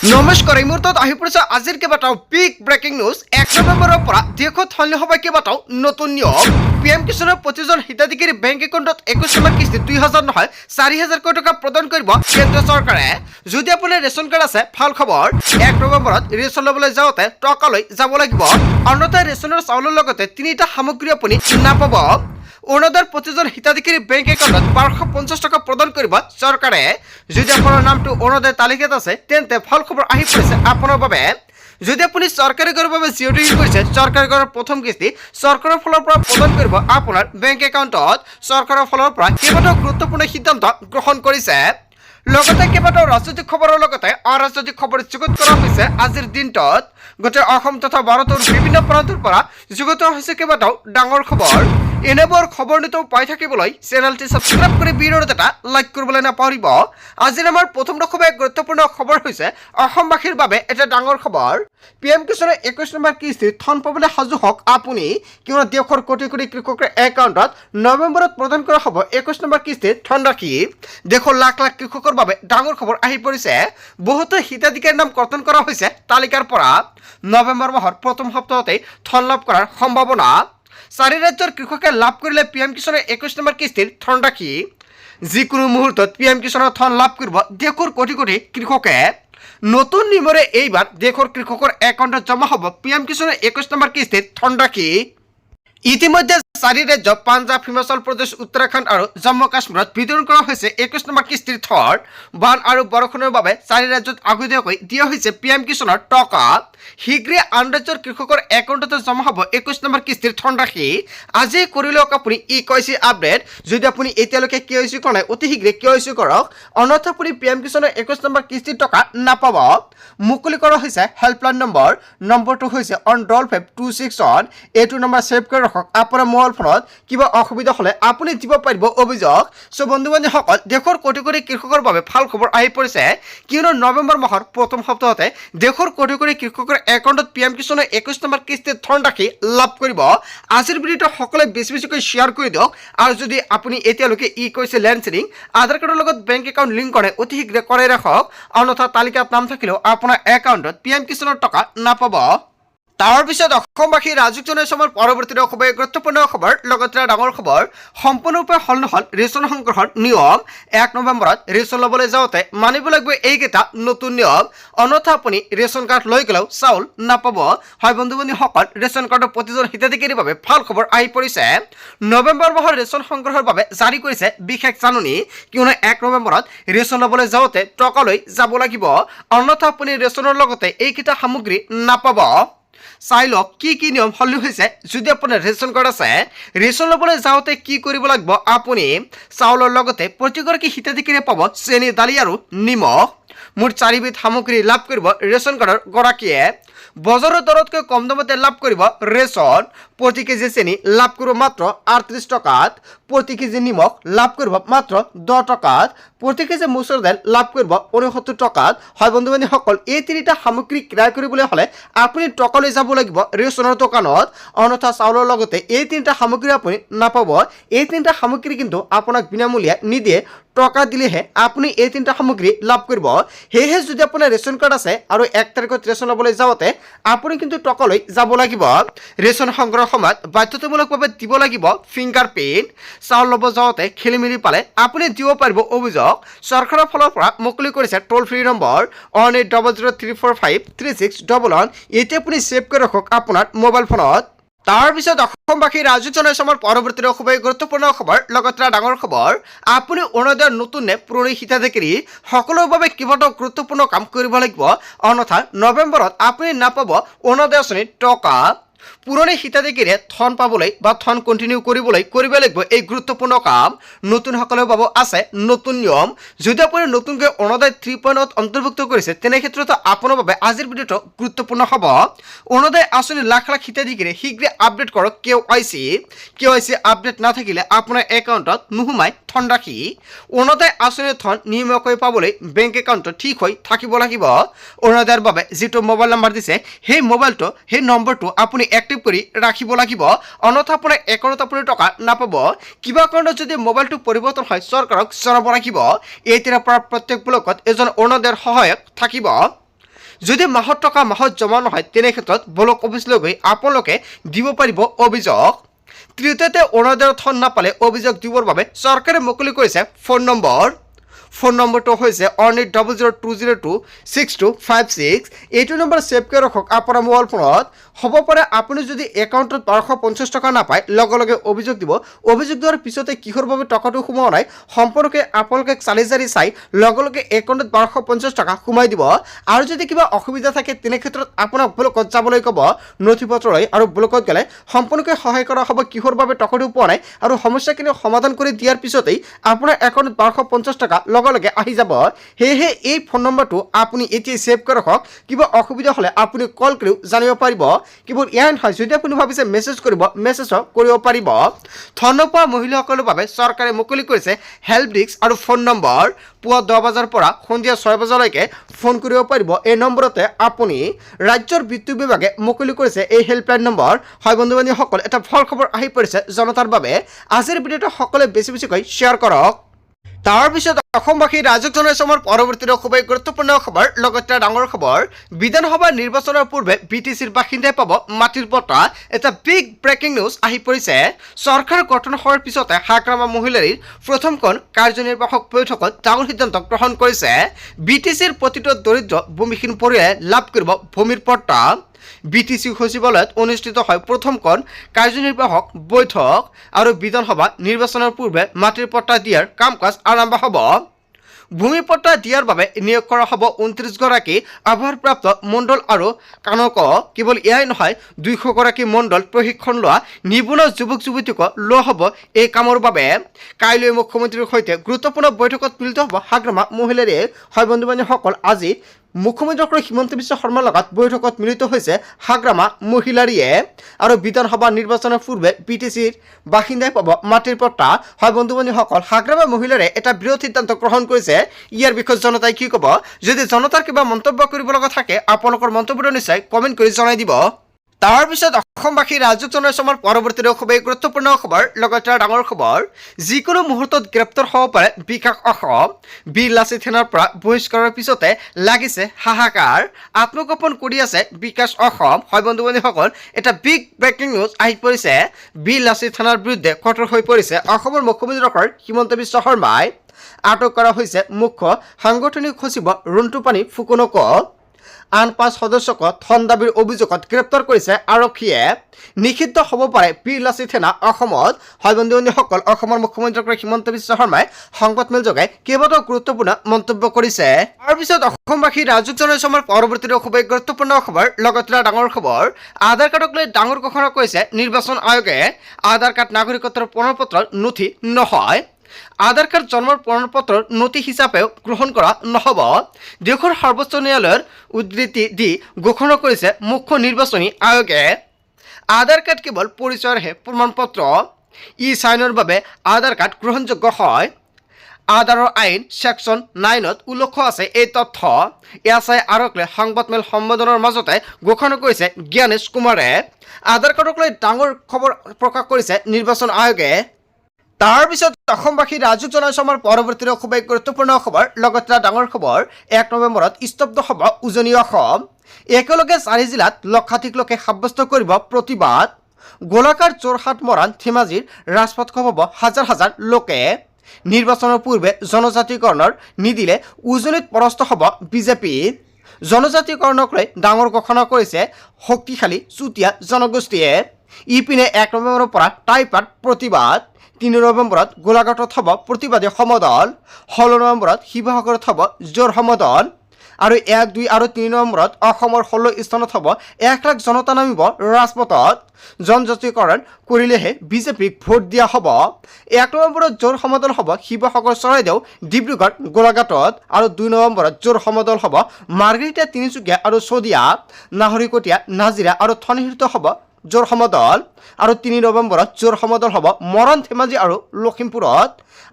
নমস্কাৰ এই মুহূৰ্তত আহি পৰিছে আজিৰ কেইবাটাও বিগ ব্ৰেকিং নিউজ। 1 নৱেম্বৰৰ পৰা দেশত সলনি হ'ব কেইবাটাও নতুন নিয়ম। PM কিষাণৰ প্ৰতিজন হিতাধিকাৰী বেংক একাউণ্টত 21 নম্বৰ কিস্তি 2000 নহয় 4000 কোটি টকা প্ৰদান কৰিব কেন্দ্ৰীয় চৰকাৰে। যদি আপোনাৰ ৰেচন কাৰ্ড আছে ভাল খবৰ, 1 নৱেম্বৰত ৰেচন ল'বলৈ যাওঁতে টকা লৈ যাব লাগিব, অন্যথা ৰেচনৰ চাউলৰ লগতে 3টা সামগ্ৰী আপুনি নাপাব। অৰুণোদয়ৰ প্ৰতিজন হিতাধিকাৰী বেংক একাউণ্টত 1250 টকা প্ৰদান কৰিব চৰকাৰে। যদি আপোনাৰ নামটো অৰুণোদয় তালিকাত আছে তেন্তে ভাল খবৰ আহি পৰিছে আপোনাৰ বাবে। যদি আপুনি চৰকাৰী ঘৰৰ বাবে জিঅ'টো ইউজ কৰিছে, চৰকাৰী ঘৰৰ প্ৰথম কিস্তি চৰকাৰৰ ফালৰ পৰা প্ৰদান কৰিব আপোনাৰ বেংক একাউণ্টত। চৰকাৰৰ ফালৰ পৰা কেইবাটাও গুৰুত্বপূৰ্ণ সিদ্ধান্ত গ্ৰহণ কৰিছে। লগতে কেইবাটাও ৰাজনৈতিক খবৰৰ লগতে অৰাজনৈতিক খবৰ যুগুত কৰা হৈছে আজিৰ দিনটোত। গোটেই অসম তথা ভাৰতৰ বিভিন্ন প্ৰান্তৰ পৰা যুগুত হৈছে কেইবাটাও ডাঙৰ খবৰ। এনেবোৰ খবৰ নিতৌ পাই থাকিবলৈ চেনেলটি সাবস্ক্ৰাইব কৰি ভিডিঅ'টো এটা লাইক কৰিবলৈ নাপাহৰিব। আজিৰ আমাৰ প্ৰথম খুবেই গুৰুত্বপূৰ্ণ খবৰ হৈছে অসমবাসীৰ বাবে এটা ডাঙৰ খবৰ। PM কিষাণৰ 21 নম্বৰ কিস্তি ধন পাবলৈ সাজু হওক আপুনি, কিয়নো দেশৰ কোটি কোটি কৃষকৰ একাউণ্টত নৱেম্বৰত প্ৰদান কৰা হ'ব 21 নম্বৰ কিস্তিৰ ধনৰাশি। দেশৰ লাখ লাখ কৃষকৰ বাবে ডাঙৰ খবৰ আহি পৰিছে। বহুতো হিতাধিকাৰীৰ নাম কৰ্তন কৰা হৈছে তালিকাৰ পৰা। নৱেম্বৰ মাহৰ প্ৰথম সপ্তাহতেই ধন লাভ কৰাৰ সম্ভাৱনা। 4 ৰাজ্যৰ কৃষকে লাভ কৰিলে PM কিষাণৰ 21 নম্বৰ কিস্তিৰ ধনৰাশি। যিকোনো মুহূৰ্তত PM কিষাণৰ ধন লাভ কৰিব দেশৰ কোটি কোটি কৃষকে। নতুন নিয়মেৰে এইবাৰ দেশৰ কৃষকৰ একাউণ্টত জমা হ'ব PM কিষাণৰ 21 নম্বৰ কিস্তিৰ ধনৰাশি। ইতিমধ্যে 4 ৰাজ্য পাঞ্জাৱ, হিমাচল প্ৰদেশ, উত্তৰাখণ্ড আৰু জম্মু কাশ্মীৰত বিতৰণ কৰা হৈছে 21 নম্বৰ কিস্তিৰ ধন। বান আৰু বৰষুণৰ বাবে 4 ৰাজ্যত আগতীয়াকৈ দিয়া হৈছে PM কিষাণৰ টকা। শীঘ্ৰে আন ৰাজ্যৰ কৃষকৰ একাউণ্টতে জমা হ'ব 21 নম্বৰ কিস্তিৰ ধনৰাশি। আজি কৰি লওক আপুনি KYC আপডেট। যদি আপুনি এতিয়ালৈকে KYC কৰা নাই অতি শীঘ্ৰে KYC কৰক, অন্যথা আপুনি PM কিষাণৰ 21 নম্বৰ কিস্তিৰ টকা নাপাব। মুকলি কৰা হৈছে হেল্পলাইন নম্বৰটো হৈছে on526 এইটো নম্বৰ ছেভ কৰি ৰাখক। আপোনাৰ মোবাইল ফোনত কিবা অসুবিধা হ'লে আপুনি দিব পাৰিব অভিযোগ। বন্ধু বান্ধৱীসকল, দেশৰ কোটি কোটি কৃষকৰ বাবে ভাল খবৰ আহি পৰিছে, কিয়নো নৱেম্বৰ মাহৰ প্ৰথম সপ্তাহতে দেশৰ কোটি কোটি কৃষকৰ একাউণ্টত PM কিষাণৰ 21 নম্বৰ কিস্তিৰ ধনৰাশি লাভ কৰিব। আজিৰ ভিডিঅ'টো সকলোৱে বেছিকৈ শ্বেয়াৰ কৰি দিয়ক। আৰু যদি আপুনি এতিয়ালৈকে KYC লেণ্ড চেলিং আধাৰ কাৰ্ডৰ লগত বেংক একাউণ্ট লিংক কৰে অতি শীঘ্ৰে কৰাই ৰাখক, অন্যথা তালিকাত নাম থাকিলেও আপোনাৰ একাউণ্টত PM কিষাণৰ টকা নাপাব। তাৰ পিছত অসমবাসী ৰাজুকজনে সমৰ পৰৱৰ্তী খুবেই গুৰুত্বপূৰ্ণ খবৰ, লগতে ডাঙৰ খবৰ। সম্পূৰ্ণৰূপে সল নহ'ল ৰেচন সংগ্ৰহৰ নিয়ম। 1 নৱেম্বৰত ৰেচন ল'বলৈ যাওঁতে মানিব লাগিব এইকেইটা নতুন নিয়ম, অন্যথা আপুনি ৰেচন কাৰ্ড লৈ গ'লেও চাউল নাপাব। হয় বন্ধু বান্ধৱীসকল, ৰেচন কাৰ্ডৰ প্ৰতিজন হিতাধিকাৰীৰ বাবে ভাল খবৰ আহি পৰিছে। নৱেম্বৰ মাহৰ ৰেচন সংগ্ৰহৰ বাবে জাৰি কৰিছে বিশেষ জাননী, কিয়নো 1 নৱেম্বৰত ৰেচন ল'বলৈ যাওঁতে টকা লৈ যাব লাগিব, অন্যথা আপুনি ৰেচনৰ লগতে এইকেইটা সামগ্ৰী নাপাব। চাই লওক কি কি নিয়ম সলনি হৈছে। যদি আপোনাৰ ৰেচন কাৰ্ড আছে, ৰেচন ল'বলৈ যাওঁতে কি কৰিব লাগিব আপুনি, চাউলৰ লগতে প্ৰতিগৰাকী হিতাধিকাৰীয়ে পাব চেনি, দালি আৰু নিমখ। মুঠ 4বিধ সামগ্ৰী লাভ কৰিব ৰেচন কাৰ্ডৰ গৰাকীয়ে। বজাৰৰ দৰতকৈ কম দামতে লাভ কৰিব ৰেচন। প্ৰতি কেজি চেনি লাভ কৰিব মাত্ৰ 38 টকাত, প্ৰতি কেজি নিমখ লাভ কৰিব মাত্ৰ 10 টকাত, প্ৰতি কেজি মচুৰ দাইল লাভ কৰিব 69 টকাত। হয় বন্ধু বান্ধৱীসকল, এই 3টা সামগ্ৰী ক্ৰয় কৰিবলৈ হ'লে আপুনি টকা লৈ যাব লাগিব ৰেচনৰ দোকানত, অন্যথা চাউলৰ লগতে এই 3টা সামগ্ৰী আপুনি নাপাব। এই 3টা সামগ্ৰী কিন্তু আপোনাক বিনামূলীয়া নিদিয়ে, টকা দিলেহে আপুনি এই 3টা সামগ্ৰী লাভ কৰিব। সেয়েহে যদি আপোনাৰ ৰেচন কাৰ্ড আছে আৰু 1 তাৰিখত ৰেচন ল'বলৈ যাওঁতে আপুনি কিন্তু টকা লৈ যাব লাগিব। ৰেচন সংগ্ৰহৰ সময়ত বাধ্যতামূলকভাৱে দিব লাগিব ফিংগাৰ প্ৰিণ্ট। চাউল ল'ব যাওঁতে খেলি মেলি পালে আপুনি দিব পাৰিব অভিযোগ। চৰকাৰৰ ফালৰ পৰা মুকলি কৰিছে টোল ফ্ৰী নম্বৰ 180034536111। এতিয়া আপুনি ছেভ কৰি ৰাখক আপোনাৰ মোবাইল ফোনত। তাৰ পিছত অসমবাসী ৰাজুকজনে সমৰ পৰৱৰ্তী খুবেই গুৰুত্বপূৰ্ণ খবৰ, লগতে ডাঙৰ খবৰ। আপুনি অৰুণোদয়ৰ নতুন নে পুৰণি হিতাধিকাৰী সকলোৰে বাবে কেইবাটাও গুৰুত্বপূৰ্ণ কাম কৰিব লাগিব, অন্যথা নৱেম্বৰত আপুনি নাপাব অৰুণোদয় আঁচনিৰ টকা। পুৰণি হিতাধিকাৰীয়ে ধন পাবলৈ বা ধন কণ্টিনিউ কৰিবলৈ কৰিব লাগিব এই গুৰুত্বপূৰ্ণ কাম। নতুনসকলৰ বাবে আছে নতুন নিয়ম। যদি আপুনি নতুনকৈ অৰুণোদয় 3.0 অন্তৰ্ভুক্ত কৰিছে তেনে ক্ষেত্ৰত আপোনাৰ বাবে আজিৰ ভিডিঅ'টো গুৰুত্বপূৰ্ণ হ'ব। অৰুণোদয় আঁচনিৰ লাখ লাখ হিতাধিকাৰীয়ে শীঘ্ৰে আপডেট কৰক KYC আপডেট নাথাকিলে আপোনাৰ একাউণ্টত নোসোমাই ধনৰাশি। অৰুণোদয় আঁচনিৰ ধন নিয়মীয়াকৈ পাবলৈ বেংক একাউণ্টত ঠিক হৈ থাকিব লাগিব। অৰুণোদয়ৰ বাবে যিটো মোবাইল নম্বৰ দিছে সেই নম্বৰটো আপুনি এক্টিভ কৰি ৰাখিব লাগিব, অন্যথা আপোনাৰ একাউণ্টত আপুনি টকা নাপাব। কিবা কাৰণত যদি মোবাইলটো পৰিৱৰ্তন হয় চৰকাৰক জনাব লাগিব। এই পৰা প্ৰত্যেক ব্লকত এজন অৰুণোদয়ৰ সহায়ক থাকিব। যদি মাহত টকা মাহত জমা নহয় তেনে ক্ষেত্ৰত ব্লক অফিচলৈ গৈ আপোনালোকে দিব পাৰিব অভিযোগ। তৃতীয়তে অৰুণোদয়ৰ ধন নাপালে অভিযোগ দিবৰ বাবে চৰকাৰে মুকলি কৰিছে ফোন নম্বৰ। ফোন নম্বৰটো হৈছে 1800202626। এইটো নম্বৰ ছেভ কৰি ৰাখক আপোনাৰ মোবাইল ফোনত। হ'ব পাৰে আপুনি যদি একাউণ্টত 1250 টকা নাপায় লগে লগে অভিযোগ দিব। অভিযোগ দিয়াৰ পিছতে কিহৰ বাবে টকাটো সোমোৱা নাই সম্পৰ্কে আপোনালোকে চালি জাৰি চাই লগে লগে একাউণ্টত 1250 টকা সোমাই দিব। আৰু যদি কিবা অসুবিধা থাকে তেনে ক্ষেত্ৰত আপোনাক ব্লকত যাবলৈ ক'ব নথি পত্ৰ লৈ, আৰু ব্লকত গ'লে সম্পূৰ্ণকৈ সহায় কৰা হ'ব কিহৰ বাবে টকাটো পোৱা নাই, আৰু সমস্যাখিনি সমাধান কৰি দিয়াৰ পিছতেই আপোনাৰ একাউণ্টত 1250 টকা লগে লগে আহি যাব। সেয়েহে এই ফোন নম্বৰটো আপুনি এতিয়া ছেভ কৰি ৰাখক। কিবা অসুবিধা হ'লে আপুনি কল কৰিও জানিব পাৰিব। কেৱল এয়াই নহয়, যদি আপুনি ভাবিছে মেছেজ কৰিব মেছেজো কৰিব পাৰিব। ধন নোপোৱা মহিলাসকলৰ বাবে চৰকাৰে মুকলি কৰিছে হেল্প ডেস্ক আৰু ফোন নম্বৰ। পুৱা 10 বজাৰ পৰা সন্ধিয়া 6 বজালৈকে ফোন কৰিব পাৰিব। এই নম্বৰতে আপুনি ৰাজ্যৰ বিদ্যুৎ বিভাগে মুকলি কৰিছে এই হেল্পলাইন নম্বৰ। হয় বন্ধু বান্ধৱীসকল, এটা ভাল খবৰ আহি পৰিছে জনতাৰ বাবে। আজিৰ ভিডিঅ'টো সকলোৱে বেছিকৈ শ্বেয়াৰ কৰক। তাৰপিছত অসমবাসী ৰাইজক জনাইছো আমাৰ পৰৱৰ্তী খুবেই গুৰুত্বপূৰ্ণ খবৰ, লগতে ডাঙৰ খবৰ। বিধানসভা নিৰ্বাচনৰ পূৰ্বে BTCৰ বাসিন্দাই পাব মাটিৰ পট্টা। এটা বিগ ব্ৰেকিং নিউজ আহি পৰিছে। চৰকাৰ গঠন হোৱাৰ পিছতে হাগ্ৰামা মহিলাৰীৰ প্ৰথমখন কাৰ্যনিৰ্বাহক বৈঠকত ডাঙৰ সিদ্ধান্ত গ্ৰহণ কৰিছে। BTCৰ প্ৰতিটো দৰিদ্ৰ ভূমিহীন পৰিয়ালে লাভ কৰিব ভূমিৰ পট্টা। BTC সচিবালয়ত অনুষ্ঠিত হয় প্ৰথমখন কাৰ্যনিৰ্বাহক বৈঠক, আৰু বিধানসভা নিৰ্বাচনৰ পূৰ্বে মাটিৰ পট্টা দিয়াৰ কাম কাজ আৰম্ভ হ'ব। ভূমি পট্টা দিয়াৰ বাবে নিয়োগ কৰা হ'ব 29 গৰাকী আভাৰপ্ৰাপ্ত মণ্ডল আৰু কানক। কেৱল এয়াই নহয়, 200 গৰাকী মণ্ডল প্ৰশিক্ষণ লোৱা নিবনুৱা যুৱক যুৱতীকো লোৱা হ'ব এই কামৰ বাবে। কাইলৈ মুখ্যমন্ত্ৰীৰ সৈতে গুৰুত্বপূৰ্ণ বৈঠকত মিলিত হ'ব হাগ্ৰামা মহিলাৰীয়ে। হয় বন্ধু বান্ধৱীসকল, আজি মুখ্যমন্ত্ৰী ডক্টৰ হিমন্ত বিশ্ব শৰ্মাৰ লগত বৈঠকত মিলিত হৈছে হাগ্ৰামা মহিলাৰীয়ে। আৰু বিধানসভা নিৰ্বাচনৰ পূৰ্বে BTCৰ বাসিন্দাই পাব মাটিৰ পট্টা। হয় বন্ধু বান্ধৱীসকল, হাগ্ৰামা মহিলাৰে এটা বৃহৎ সিদ্ধান্ত গ্ৰহণ কৰিছে। ইয়াৰ বিষয়ে জনতাই কি ক'ব? যদি জনতাৰ কিবা মন্তব্য কৰিব লগা থাকে আপোনালোকৰ মন্তব্যটো নিশ্চয় কমেণ্ট কৰি জনাই দিব। তাৰপিছত অসমবাসী ৰাইজক জনাইছো আমাৰ পৰৱৰ্তী খুবেই গুৰুত্বপূৰ্ণ খবৰ, লগতে ডাঙৰ খবৰ। যিকোনো মুহূৰ্তত গ্ৰেপ্তাৰ হ'ব পাৰে বিকাশ অসম। বীৰ লাচিত সেনাৰ পৰা বহিষ্কাৰৰ পিছতে লাগিছে হাহাকাৰ। আত্মগোপন কৰি আছে বিকাশ অসম। হয় বন্ধু বান্ধৱীসকল, এটা বিগ ব্ৰেকিং নিউজ আহি পৰিছে। বীৰ লাচিত সেনাৰ বিৰুদ্ধে কঠোৰ হৈ পৰিছে অসমৰ মুখ্যমন্ত্ৰী ডক্টৰ হিমন্ত বিশ্ব শৰ্মাই। আটক কৰা হৈছে মুখ্য সাংগঠনিক সচিব ৰুণ্টুপানী ফুকনক। আন 5 সদস্যক ধন দাবীৰ অভিযোগত গ্ৰেপ্তাৰ কৰিছে আৰক্ষীয়ে। নিষিদ্ধ হ'ব পাৰে বীৰ লাচিত সেনা অসমত। হয় বন্ধু বান্ধৱীসকল, অসমৰ মুখ্যমন্ত্ৰী ডক্টৰ হিমন্ত বিশ্ব শৰ্মাই সংবাদমেল যোগে কেইবাটাও গুৰুত্বপূৰ্ণ মন্তব্য কৰিছে। তাৰপিছত অসমবাসী ৰাইজক জনাইছো আমাৰ পৰৱৰ্তী খুবেই গুৰুত্বপূৰ্ণ খবৰ, লগতে ডাঙৰ খবৰ। আধাৰ কাৰ্ডক লৈ ডাঙৰ ঘোষণা কৰিছে নিৰ্বাচন আয়োগে। আধাৰ কাৰ্ড নাগৰিকত্বৰ প্ৰমাণপত্ৰৰ নথি নহয়। আধাৰ কাৰ্ড জন্মৰ প্ৰমাণপত্ৰৰ নথি হিচাপেও গ্ৰহণ কৰা নহ'ব। দেশৰ সৰ্বোচ্চ ন্যায়ালয়ৰ উদ্ধৃতি দি ঘোষণা কৰিছে মুখ্য নিৰ্বাচনী আয়োগে। আধাৰ কাৰ্ড কেৱল পৰিচয়ৰহে প্ৰমাণপত্ৰ। চাইনৰ বাবে আধাৰ কাৰ্ড গ্ৰহণযোগ্য হয়। আধাৰৰ আইন ছেকশ্যন 9ত উল্লেখ আছে এই তথ্য। এয়া চাই আৰক্ষীয়ে সংবাদমেল সম্বোধনৰ মাজতে ঘোষণা কৰিছে জ্ঞানেশ কুমাৰে। আধাৰ কাৰ্ডক লৈ ডাঙৰ খবৰ প্ৰকাশ কৰিছে নিৰ্বাচন আয়োগে। তাৰপিছত অসমবাসী ৰাইজক জনাইছো আমাৰ পৰৱৰ্তী খুবেই গুৰুত্বপূৰ্ণ খবৰ, লগতে ডাঙৰ খবৰ। 1 নৱেম্বৰত স্তব্ধ হ'ব উজনি অসম। একেলগে 4 জিলাত লক্ষাধিক লোকে সাব্যস্ত কৰিব প্ৰতিবাদ। গোলাঘাট, যোৰহাট, মৰাণ, ধেমাজিৰ ৰাজপথ হ'ব হাজাৰ হাজাৰ লোকে। নিৰ্বাচনৰ পূৰ্বে জনজাতিকৰণৰ নিদিলে উজনিত পৰাস্ত হ'ব বিজেপি। জনজাতিকৰণক লৈ ডাঙৰ ঘোষণা কৰিছে শক্তিশালী চুতীয়া জনগোষ্ঠীয়ে। ইপিনে 1 নৱেম্বৰৰ পৰা টাইপাত প্ৰতিবাদ। 3 নৱেম্বৰত গোলাঘাটত হ'ব প্ৰতিবাদী সমদল। 16 নৱেম্বৰত শিৱসাগৰত হ'ব জোৰ সমদল। আৰু 1, 2 আৰু 3 নৱেম্বৰত অসমৰ 16 স্থানত হ'ব 1 লাখ জনতা নামিব ৰাজপথত। জনজাতিকৰণ কৰিলেহে বিজেপিক ভোট দিয়া হ'ব। 1 নৱেম্বৰত জোৰ সমদল হ'ব শিৱসাগৰ, চৰাইদেউ, ডিব্ৰুগড়, গোলাঘাটত। আৰু 2 নৱেম্বৰত জোৰ সমদল হ'ব মাৰ্ঘেৰিটা, তিনিচুকীয়া আৰু শদিয়া, নাহৰীকটীয়া, নাজিৰা আৰু থনিহিত হ'ব জোৰ সমদল। আৰু 3 নৱেম্বৰত জোৰ সমদল হ'ব মৰাণ, ধেমাজি আৰু লখিমপুৰত।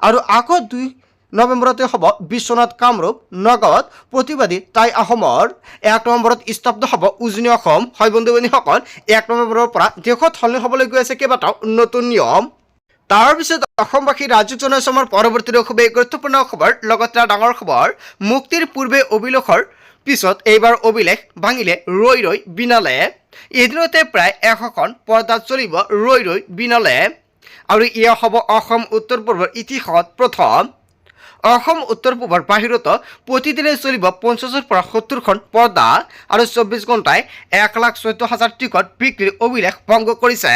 আৰু আকৌ 2 নৱেম্বৰতে হ'ব বিশ্বনাথ, কামৰূপ, নগাঁৱত প্ৰতিবাদী টাই আহোমৰ। 1 নৱেম্বৰত স্তব্ধ হ'ব উজনি অসম। হয় বন্ধু বান্ধৱীসকল, 1 নৱেম্বৰৰ পৰা দেশত সলনি হ'বলৈ গৈ আছে কেইবাটাও নতুন নিয়ম। তাৰপিছত অসমবাসী ৰাইজক জনাইছো আমাৰ পৰৱৰ্তী খুবেই গুৰুত্বপূৰ্ণ খবৰ, লগতে ডাঙৰ খবৰ। মুক্তিৰ পূৰ্বে অভিলেখৰ পিছত এইবাৰ অভিলেখ ভাঙিলে ৰৈ ৰৈ বিনালে। এদিনতে প্ৰায় 100খন পৰ্দাত চলিব ৰৈ ৰৈ বিনালে আৰু এয়া হ'ব অসম উত্তৰ পূবৰ ইতিহাসত প্ৰথম। অসম উত্তৰ পূবৰ বাহিৰতো প্ৰতিদিনে চলিব 50ৰ পৰা 70খন পৰ্দা আৰু 24 ঘণ্টাই 1,14,000 টিকট বিক্ৰীৰ অভিলেখ ভংগ কৰিছে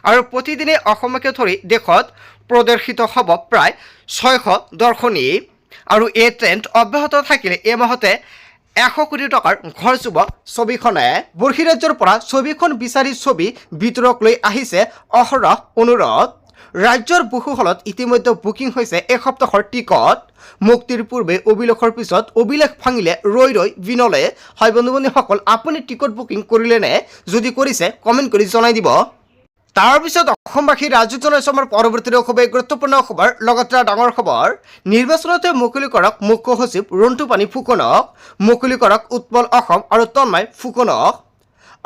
আৰু প্ৰতিদিনে অসমকে ধৰি দেশত প্ৰদৰ্শিত হ'ব প্ৰায় 600 দৰ্শনী আৰু এই ট্ৰেণ্ড অব্যাহত থাকিলে এই মাহতে 100 কোটি টকাৰ ঘৰ চুব ছবিখনে। বৰ্ষীৰাজ্যৰ পৰা ছবিখন বিচাৰি ছবি ভিতৰক লৈ আহিছে অহৰহ অনুৰোধ। ৰাজ্যৰ বহু হলত ইতিমধ্যে বুকিং হৈছে এসপ্তাহৰ টিকট। মুক্তিৰ পূৰ্বে অভিলেখৰ পিছত অভিলেখ ভাঙিলে ৰৈ ৰৈ বিনলে। হয় বন্ধু বান্ধৱীসকল, আপুনি টিকট বুকিং কৰিলে নে? যদি কৰিছে কমেণ্ট কৰি জনাই দিব। তাৰপিছত অসমবাসী ৰাজ্যত জনাইছোঁ আমাৰ পৰৱৰ্তী খুবেই গুৰুত্বপূৰ্ণ খবৰ, লগতে ডাঙৰ খবৰ। নিৰ্বাচনতে মুকলি কৰক মুখ্য সচিব ৰন্টু পানী ফুকনক, মুকলি কৰক উৎপল অসম আৰু তন্ময় ফুকনক।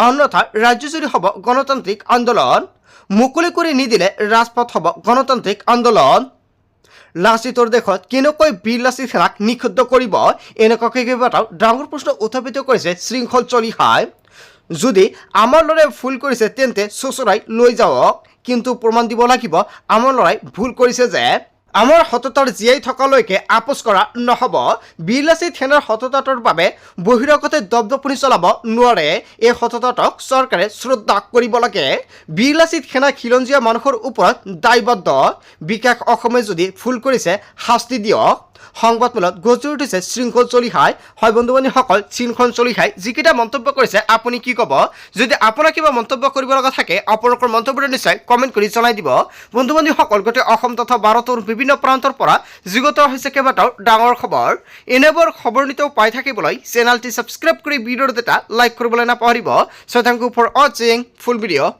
অন্যথা ৰাজ্যজুৰি হ'ব গণতান্ত্ৰিক আন্দোলন। মুকলি কৰি নিদিলে ৰাজপথ হ'ব গণতান্ত্ৰিক আন্দোলন। লাচিতৰ দেশত কেনেকৈ বীৰ লাচিত সেনাক নিষিদ্ধ কৰিব, এনেকুৱাকৈ কেইবাটাও ডাঙৰ প্ৰশ্ন উত্থাপিত কৰিছে শৃংখল চলিহাই। যদি আমাৰ ল'ৰাই ভুল কৰিছে তেন্তে চোঁচৰাই লৈ যাওক, কিন্তু প্ৰমাণ দিব লাগিব আমাৰ ল'ৰাই ভুল কৰিছে যে। আমাৰ সততাৰ জীয়াই থকালৈকে আপোচ কৰা নহ'ব। বীৰ লাচিত সেনাৰ সততাৰ বাবে বহিৰাগতে দপদপনি চলাব নোৱাৰে। এই সততাক চৰকাৰে শ্ৰদ্ধা কৰিব লাগে। বীৰ লাচিত সেনা খিলঞ্জীয়া মানুহৰ ওপৰত দায়বদ্ধ। বিকাশ অসমে যদি ভুল কৰিছে শাস্তি দিয়ক। সংবাদমেলত গজি উঠিছে শৃংখল চলিহাই। হয় বন্ধু বান্ধৱীসকল, শৃংখল চলিহাই যিকেইটা মন্তব্য কৰিছে আপুনি কি ক'ব? যদি আপোনাৰ কিবা মন্তব্য কৰিব লগা থাকে আপোনালোকৰ মন্তব্যটো নিশ্চয় কমেণ্ট কৰি জনাই দিব। বন্ধু বান্ধৱীসকল, গোটেই অসম তথা ভাৰতৰ বিভিন্ন প্ৰান্তৰ পৰা যুগত হৈছে কেইবাটাও ডাঙৰ খবৰ। এনেবোৰ খবৰ নিতেও পাই থাকিবলৈ চেনেলটি ছাবস্ক্ৰাইব কৰি ভিডিঅ'টো এটা লাইক কৰিবলৈ নাপাহৰিব। So thank you for watching full video.